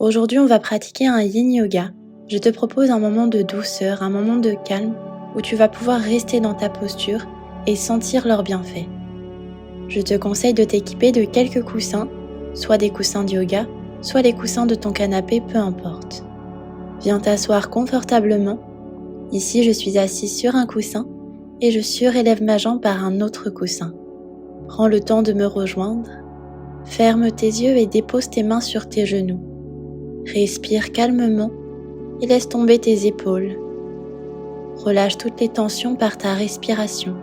Aujourd'hui, on va pratiquer un yin yoga. Je te propose un moment de douceur, un moment de calme où tu vas pouvoir rester dans ta posture et sentir leurs bienfaits. Je te conseille de t'équiper de quelques coussins, soit des coussins de yoga, soit les coussins de ton canapé, peu importe. Viens t'asseoir confortablement. Ici, je suis assise sur un coussin et je surélève ma jambe par un autre coussin. Prends le temps de me rejoindre. Ferme tes yeux et dépose tes mains sur tes genoux. Respire calmement et laisse tomber tes épaules. Relâche toutes les tensions par ta respiration.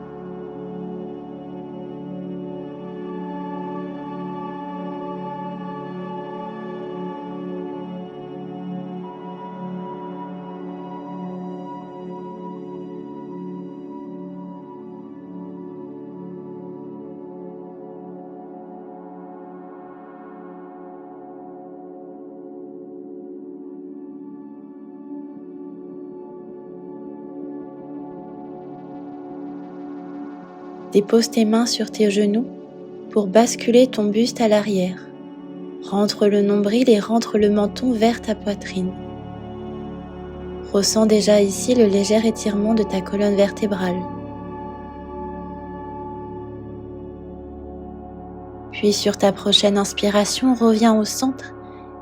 Dépose tes mains sur tes genoux pour basculer ton buste à l'arrière. Rentre le nombril et rentre le menton vers ta poitrine. Ressens déjà ici le léger étirement de ta colonne vertébrale. Puis sur ta prochaine inspiration, reviens au centre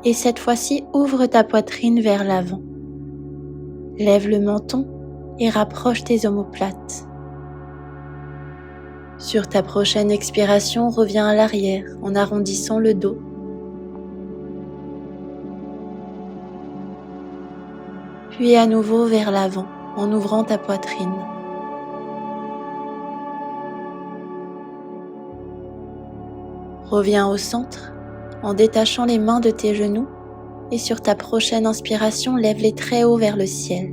et cette fois-ci ouvre ta poitrine vers l'avant. Lève le menton et rapproche tes omoplates. Sur ta prochaine expiration, reviens à l'arrière en arrondissant le dos. Puis à nouveau vers l'avant en ouvrant ta poitrine. Reviens au centre en détachant les mains de tes genoux et sur ta prochaine inspiration, lève-les très haut vers le ciel.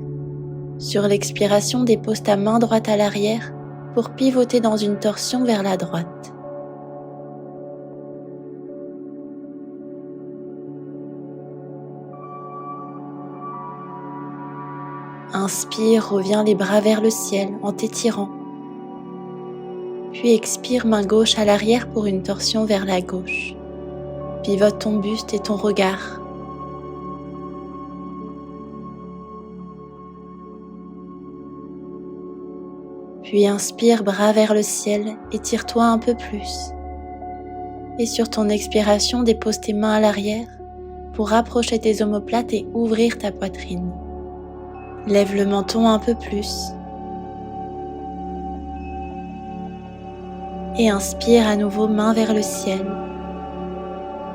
Sur l'expiration, dépose ta main droite à l'arrière pour pivoter dans une torsion vers la droite. Inspire, reviens les bras vers le ciel en t'étirant. Puis expire, main gauche à l'arrière pour une torsion vers la gauche. Pivote ton buste et ton regard. Puis inspire, bras vers le ciel, étire-toi un peu plus. Et sur ton expiration, dépose tes mains à l'arrière pour rapprocher tes omoplates et ouvrir ta poitrine. Lève le menton un peu plus. Et inspire à nouveau, main vers le ciel.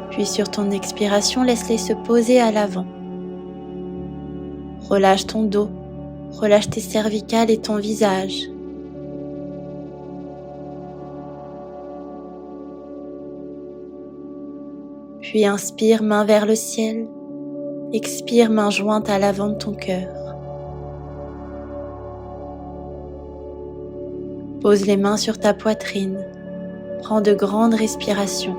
Puis sur ton expiration, laisse-les se poser à l'avant. Relâche ton dos, relâche tes cervicales et ton visage. Puis inspire, main vers le ciel. Expire, main jointe à l'avant de ton cœur. Pose les mains sur ta poitrine. Prends de grandes respirations.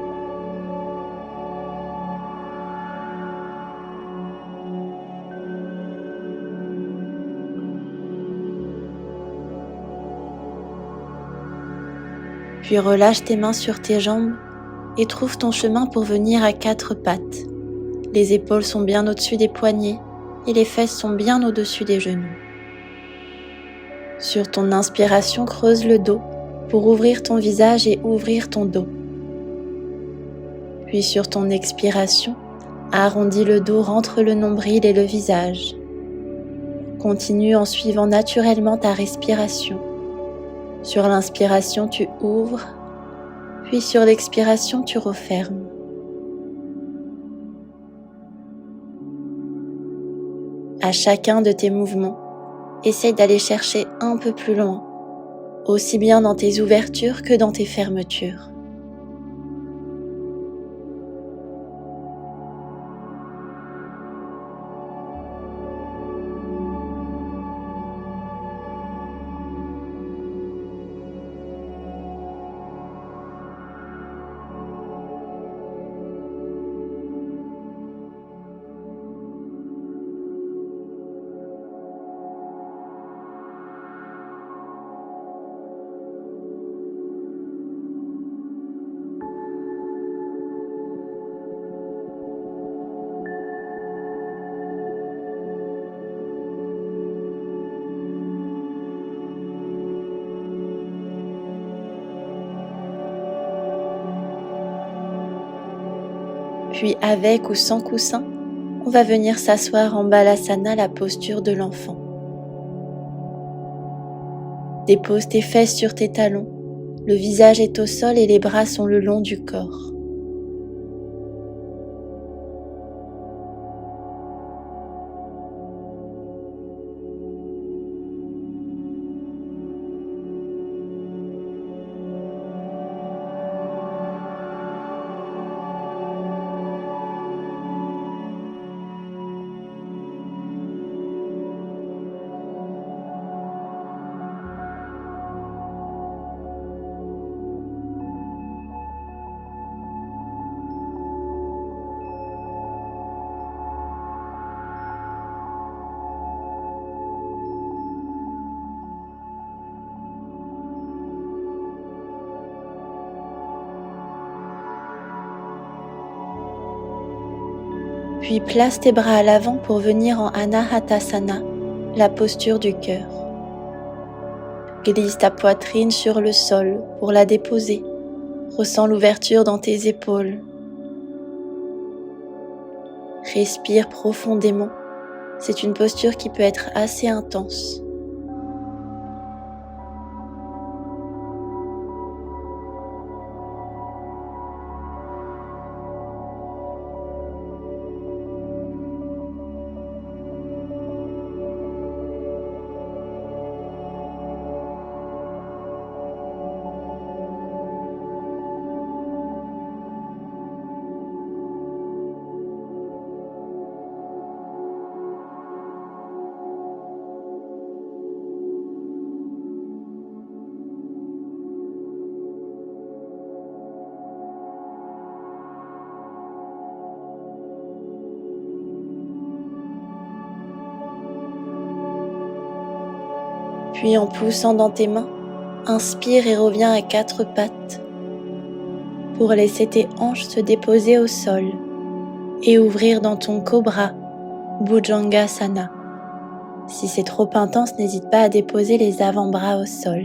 Puis relâche tes mains sur tes jambes et trouve ton chemin pour venir à quatre pattes. Les épaules sont bien au-dessus des poignets et les fesses sont bien au-dessus des genoux. Sur ton inspiration, creuse le dos pour ouvrir ton visage et ouvrir ton dos. Puis sur ton expiration, arrondis le dos, rentre le nombril et le visage. Continue en suivant naturellement ta respiration. Sur l'inspiration, tu ouvres, puis sur l'expiration, tu refermes. À chacun de tes mouvements, essaye d'aller chercher un peu plus loin, aussi bien dans tes ouvertures que dans tes fermetures. Puis avec ou sans coussin, on va venir s'asseoir en Balasana, la posture de l'enfant. Dépose tes fesses sur tes talons, le visage est au sol et les bras sont le long du corps. Puis place tes bras à l'avant pour venir en Anahatasana, la posture du cœur. Glisse ta poitrine sur le sol pour la déposer. Ressens l'ouverture dans tes épaules. Respire profondément. C'est une posture qui peut être assez intense. Puis en poussant dans tes mains, inspire et reviens à 4 pattes pour laisser tes hanches se déposer au sol et ouvrir dans ton cobra, Bhujangasana. Si c'est trop intense, n'hésite pas à déposer les avant-bras au sol.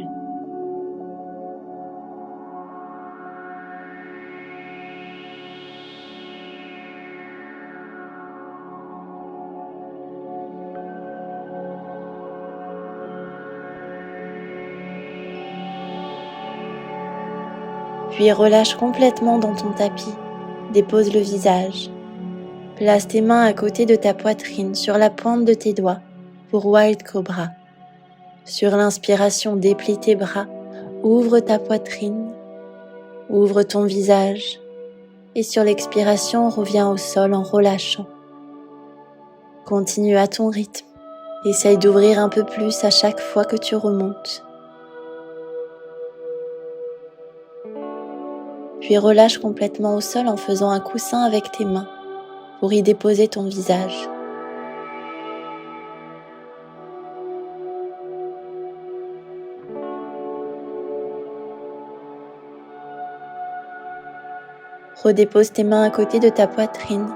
Puis relâche complètement dans ton tapis, dépose le visage. Place tes mains à côté de ta poitrine sur la pointe de tes doigts pour Wild Cobra. Sur l'inspiration, déplie tes bras, ouvre ta poitrine, ouvre ton visage et sur l'expiration, reviens au sol en relâchant. Continue à ton rythme, essaye d'ouvrir un peu plus à chaque fois que tu remontes. Puis relâche complètement au sol en faisant un coussin avec tes mains pour y déposer ton visage. Redépose tes mains à côté de ta poitrine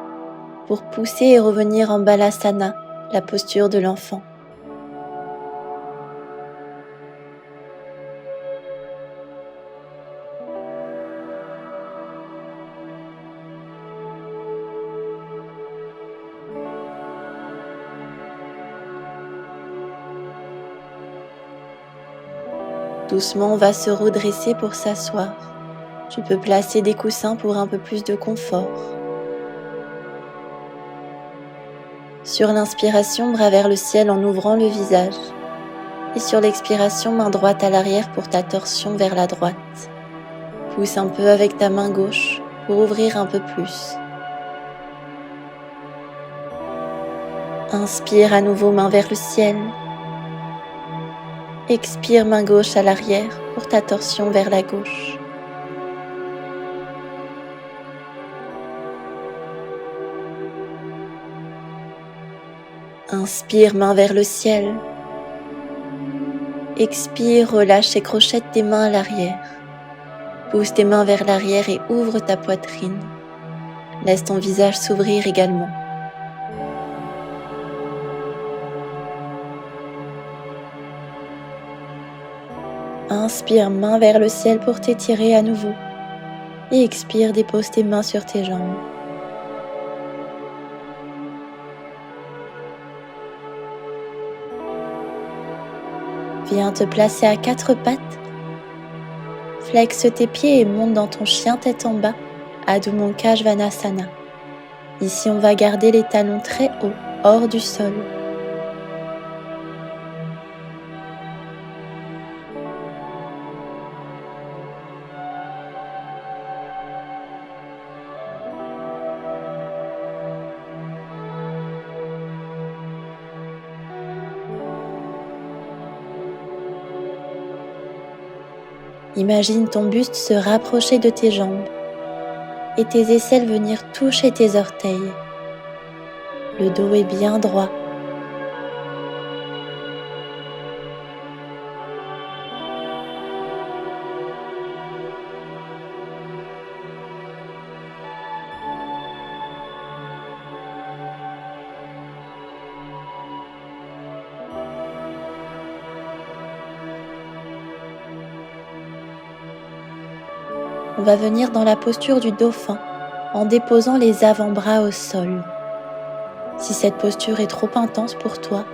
pour pousser et revenir en Balasana, la posture de l'enfant. Doucement, on va se redresser pour s'asseoir. Tu peux placer des coussins pour un peu plus de confort. Sur l'inspiration, bras vers le ciel en ouvrant le visage. Et sur l'expiration, main droite à l'arrière pour ta torsion vers la droite. Pousse un peu avec ta main gauche pour ouvrir un peu plus. Inspire à nouveau, main vers le ciel. Expire, main gauche à l'arrière pour ta torsion vers la gauche. Inspire, main vers le ciel. Expire, relâche et crochette tes mains à l'arrière. Pousse tes mains vers l'arrière et ouvre ta poitrine. Laisse ton visage s'ouvrir également. Inspire, main vers le ciel pour t'étirer à nouveau. Et expire, dépose tes mains sur tes jambes. Viens te placer à 4 pattes. Flexe tes pieds et monte dans ton chien tête en bas, Adho Mukha Svanasana. Ici, on va garder les talons très hauts, hors du sol. Imagine ton buste se rapprocher de tes jambes et tes aisselles venir toucher tes orteils. Le dos est bien droit. On va venir dans la posture du dauphin en déposant les avant-bras au sol. Si cette posture est trop intense pour toi,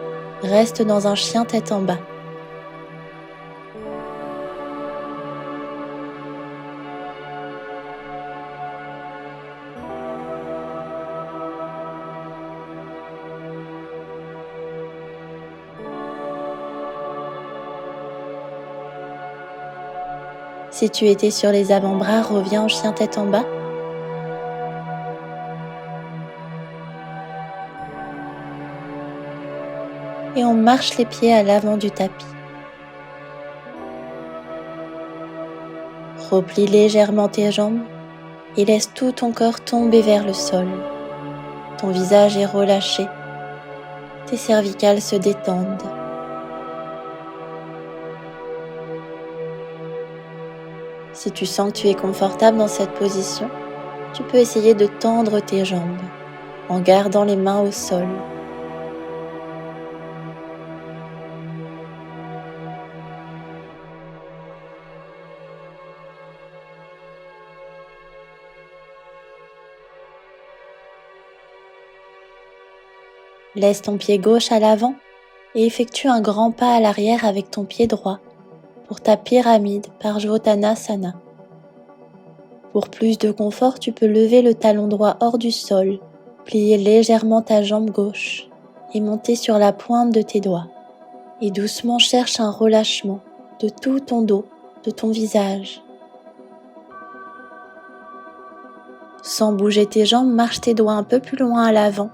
reste dans un chien tête en bas. Si tu étais sur les avant-bras, reviens en chien tête en bas. Et on marche les pieds à l'avant du tapis. Replie légèrement tes jambes et laisse tout ton corps tomber vers le sol. Ton visage est relâché. Tes cervicales se détendent. Si tu sens que tu es confortable dans cette position, tu peux essayer de tendre tes jambes en gardant les mains au sol. Laisse ton pied gauche à l'avant et effectue un grand pas à l'arrière avec ton pied droit pour ta pyramide Parsvottanasana. Pour plus de confort, tu peux lever le talon droit hors du sol, plier légèrement ta jambe gauche et monter sur la pointe de tes doigts. Et doucement cherche un relâchement de tout ton dos, de ton visage. Sans bouger tes jambes, marche tes doigts un peu plus loin à l'avant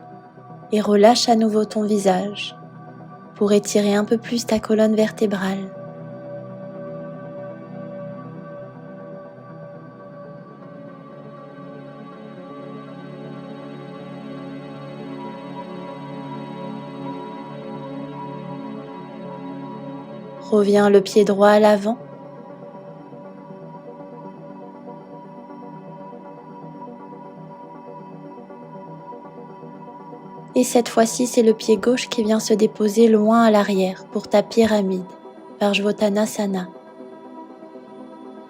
et relâche à nouveau ton visage pour étirer un peu plus ta colonne vertébrale. Reviens le pied droit à l'avant. Et cette fois-ci, c'est le pied gauche qui vient se déposer loin à l'arrière pour ta pyramide, Parsvottanasana.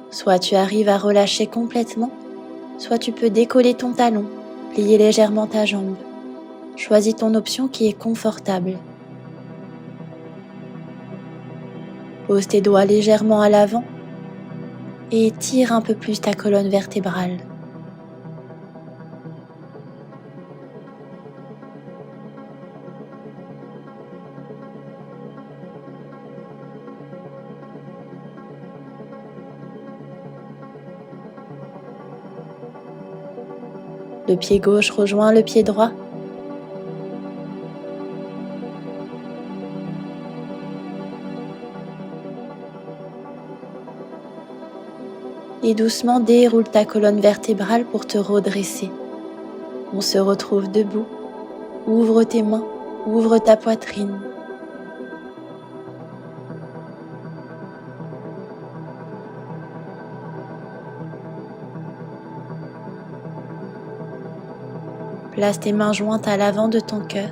Soit tu arrives à relâcher complètement, soit tu peux décoller ton talon, plier légèrement ta jambe. Choisis ton option qui est confortable. Pose tes doigts légèrement à l'avant et étire un peu plus ta colonne vertébrale. Le pied gauche rejoint le pied droit. Et doucement déroule ta colonne vertébrale pour te redresser. On se retrouve debout. Ouvre tes mains, ouvre ta poitrine. Place tes mains jointes à l'avant de ton cœur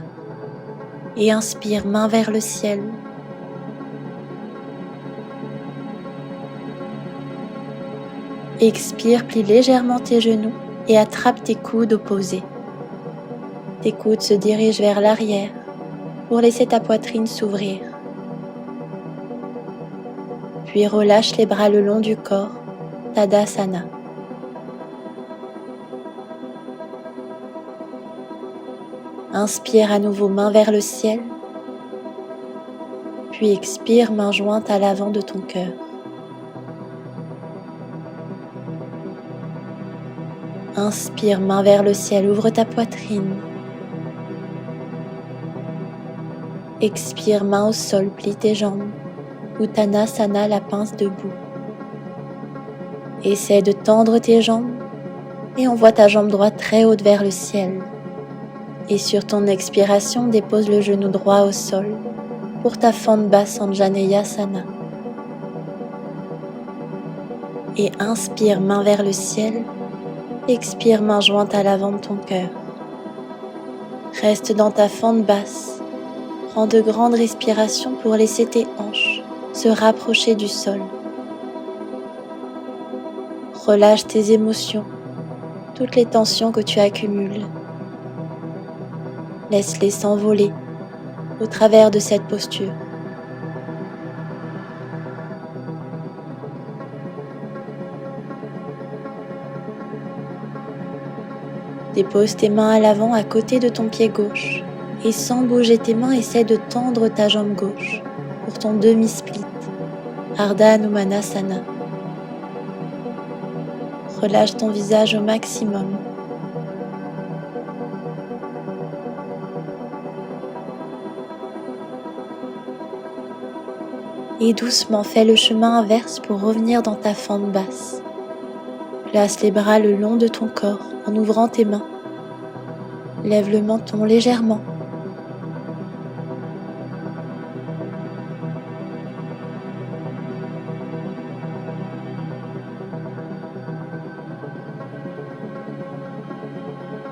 et inspire, main vers le ciel. Expire, plie légèrement tes genoux et attrape tes coudes opposés. Tes coudes se dirigent vers l'arrière pour laisser ta poitrine s'ouvrir. Puis relâche les bras le long du corps, Tadasana. Inspire à nouveau main vers le ciel, puis expire main jointe à l'avant de ton cœur. Inspire main vers le ciel, ouvre ta poitrine. Expire main au sol, plie tes jambes. Uttanasana, la pince debout. Essaie de tendre tes jambes et envoie ta jambe droite très haute vers le ciel. Et sur ton expiration, dépose le genou droit au sol pour ta fente basse Anjaneyasana. Et inspire main vers le ciel, expire main jointe à l'avant de ton cœur. Reste dans ta fente basse, prends de grandes respirations pour laisser tes hanches se rapprocher du sol. Relâche tes émotions, toutes les tensions que tu accumules. Laisse-les s'envoler au travers de cette posture. Dépose tes mains à l'avant à côté de ton pied gauche et sans bouger tes mains, essaie de tendre ta jambe gauche pour ton demi-split, Ardha Hanumanasana. Relâche ton visage au maximum. Et doucement fais le chemin inverse pour revenir dans ta fente basse. Place les bras le long de ton corps en ouvrant tes mains. Lève le menton légèrement.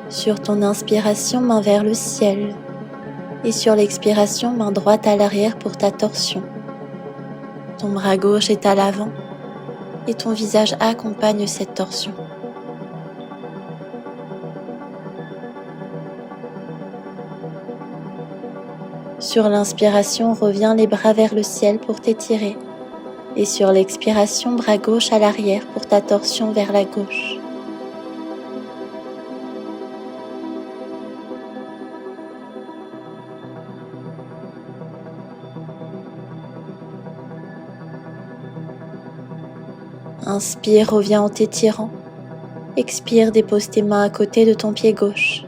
Sur ton inspiration, main vers le ciel. Et sur l'expiration, main droite à l'arrière pour ta torsion. Ton bras gauche est à l'avant et ton visage accompagne cette torsion. Sur l'inspiration, reviens les bras vers le ciel pour t'étirer. Et sur l'expiration, bras gauche à l'arrière pour ta torsion vers la gauche. Inspire, reviens en t'étirant. Expire, dépose tes mains à côté de ton pied gauche.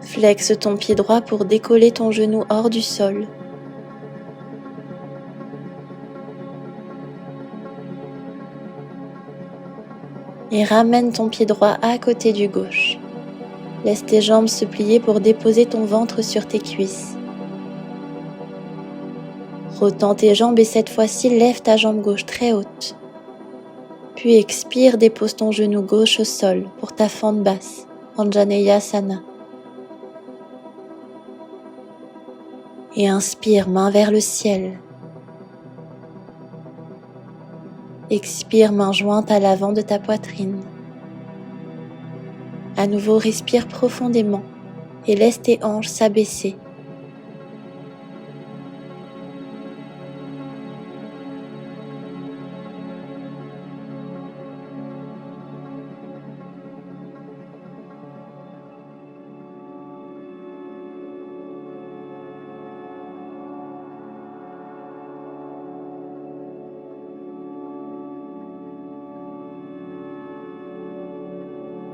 Flexe ton pied droit pour décoller ton genou hors du sol. Et ramène ton pied droit à côté du gauche. Laisse tes jambes se plier pour déposer ton ventre sur tes cuisses. Retends tes jambes et cette fois-ci, lève ta jambe gauche très haute. Puis expire, dépose ton genou gauche au sol pour ta fente basse, Anjaneyasana. Et inspire, main vers le ciel. Expire, main jointe à l'avant de ta poitrine. À nouveau, respire profondément et laisse tes hanches s'abaisser.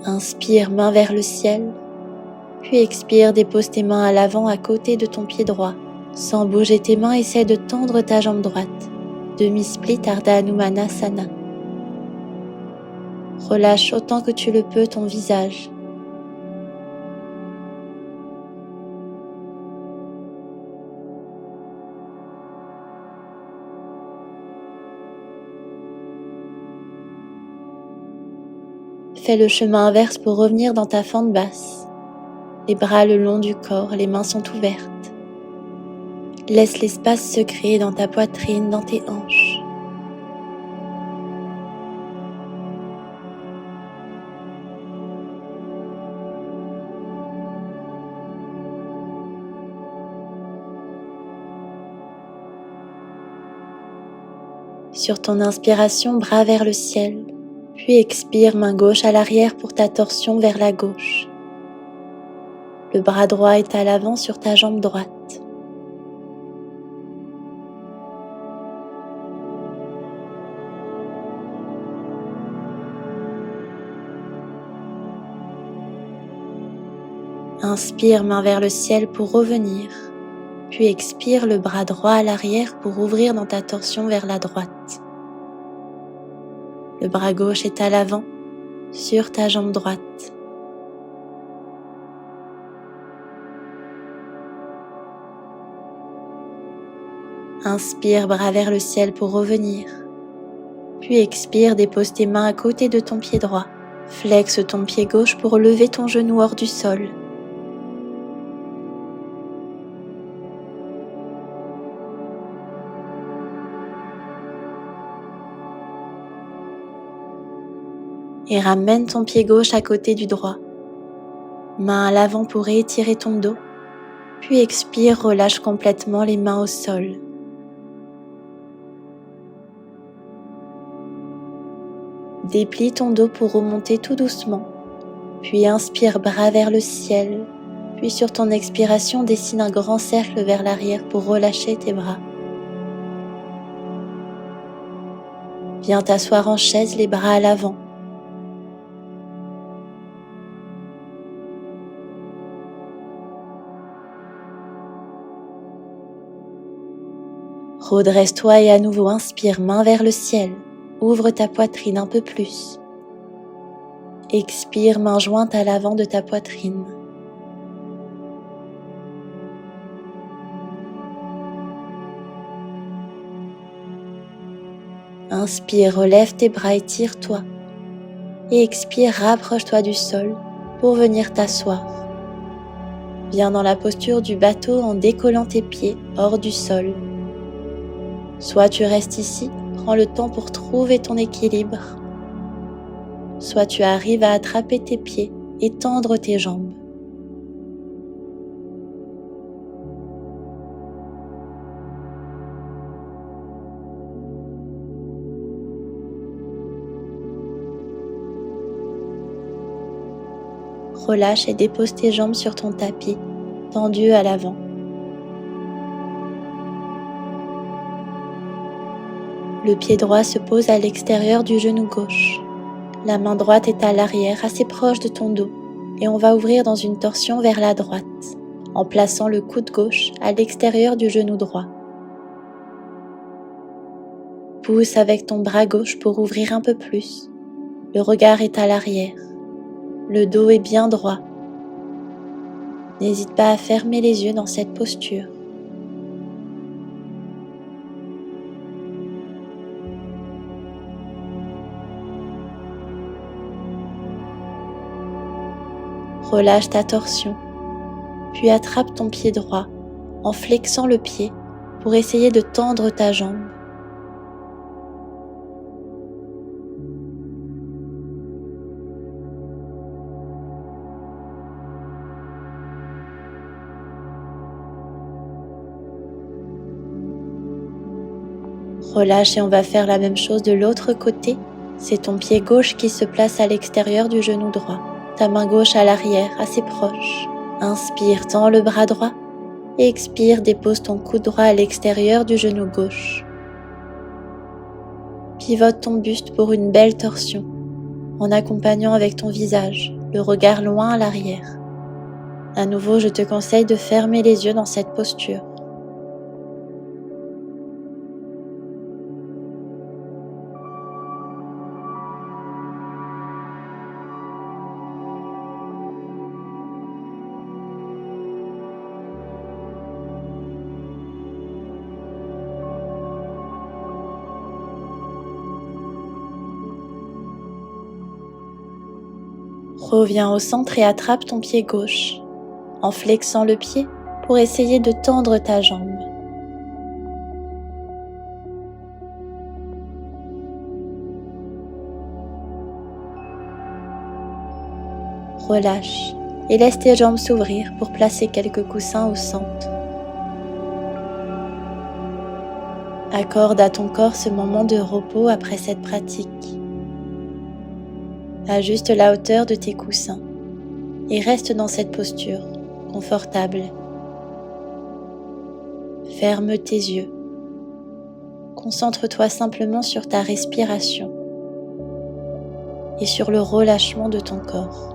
Inspire, main vers le ciel, puis expire, dépose tes mains à l'avant à côté de ton pied droit. Sans bouger tes mains, essaie de tendre ta jambe droite. Demi-split Ardha Hanumanasana. Relâche autant que tu le peux ton visage. Fais le chemin inverse pour revenir dans ta fente basse. Les bras le long du corps, les mains sont ouvertes. Laisse l'espace se créer dans ta poitrine, dans tes hanches. Sur ton inspiration, bras vers le ciel, puis expire, main gauche à l'arrière pour ta torsion vers la gauche. Le bras droit est à l'avant sur ta jambe droite. Inspire, main vers le ciel pour revenir, puis expire, le bras droit à l'arrière pour ouvrir dans ta torsion vers la droite. Le bras gauche est à l'avant sur ta jambe droite. Inspire, bras vers le ciel pour revenir. Puis expire, dépose tes mains à côté de ton pied droit. Flexe ton pied gauche pour lever ton genou hors du sol. Et ramène ton pied gauche à côté du droit. Main à l'avant pour étirer ton dos. Puis expire, relâche complètement les mains au sol. Déplie ton dos pour remonter tout doucement. Puis inspire, bras vers le ciel. Puis sur ton expiration, dessine un grand cercle vers l'arrière pour relâcher tes bras. Viens t'asseoir en chaise, les bras à l'avant. Redresse-toi et à nouveau inspire, main vers le ciel. Ouvre ta poitrine un peu plus. Expire, main jointe à l'avant de ta poitrine. Inspire, relève tes bras, étire-toi. Et expire, rapproche-toi du sol pour venir t'asseoir. Viens dans la posture du bateau en décollant tes pieds hors du sol. Soit tu restes ici, prends le temps pour trouver ton équilibre. Soit tu arrives à attraper tes pieds et tendre tes jambes. Relâche et dépose tes jambes sur ton tapis, tendu à l'avant. Le pied droit se pose à l'extérieur du genou gauche. La main droite est à l'arrière, assez proche de ton dos, et on va ouvrir dans une torsion vers la droite, en plaçant le coude gauche à l'extérieur du genou droit. Pousse avec ton bras gauche pour ouvrir un peu plus. Le regard est à l'arrière. Le dos est bien droit. N'hésite pas à fermer les yeux dans cette posture. Relâche ta torsion, puis attrape ton pied droit en flexant le pied pour essayer de tendre ta jambe. Relâche et on va faire la même chose de l'autre côté. C'est ton pied gauche qui se place à l'extérieur du genou droit. Ta main gauche à l'arrière, assez proche. Inspire, tends le bras droit. Et expire, dépose ton coude droit à l'extérieur du genou gauche. Pivote ton buste pour une belle torsion, en accompagnant avec ton visage, le regard loin à l'arrière. À nouveau, je te conseille de fermer les yeux dans cette posture. Reviens au centre et attrape ton pied gauche, en flexant le pied pour essayer de tendre ta jambe. Relâche et laisse tes jambes s'ouvrir pour placer quelques coussins au centre. Accorde à ton corps ce moment de repos après cette pratique. Ajuste la hauteur de tes coussins et reste dans cette posture confortable. Ferme tes yeux. Concentre-toi simplement sur ta respiration et sur le relâchement de ton corps.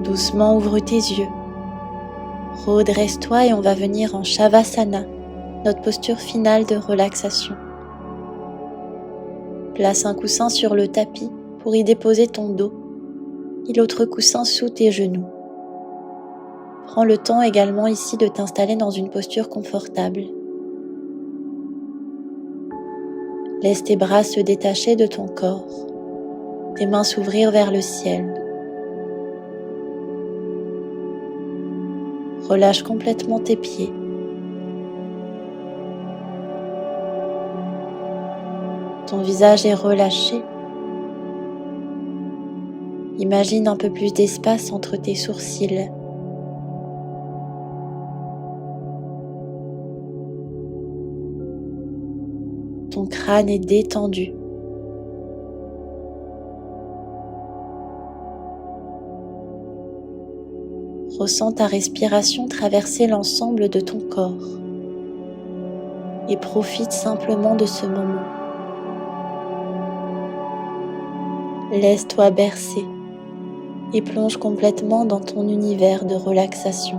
Doucement ouvre tes yeux. Redresse-toi et on va venir en Shavasana, notre posture finale de relaxation. Place un coussin sur le tapis pour y déposer ton dos et l'autre coussin sous tes genoux. Prends le temps également ici de t'installer dans une posture confortable. Laisse tes bras se détacher de ton corps, tes mains s'ouvrir vers le ciel. Relâche complètement tes pieds. Ton visage est relâché. Imagine un peu plus d'espace entre tes sourcils. Ton crâne est détendu. Ressens ta respiration traverser l'ensemble de ton corps et profite simplement de ce moment. Laisse-toi bercer et plonge complètement dans ton univers de relaxation.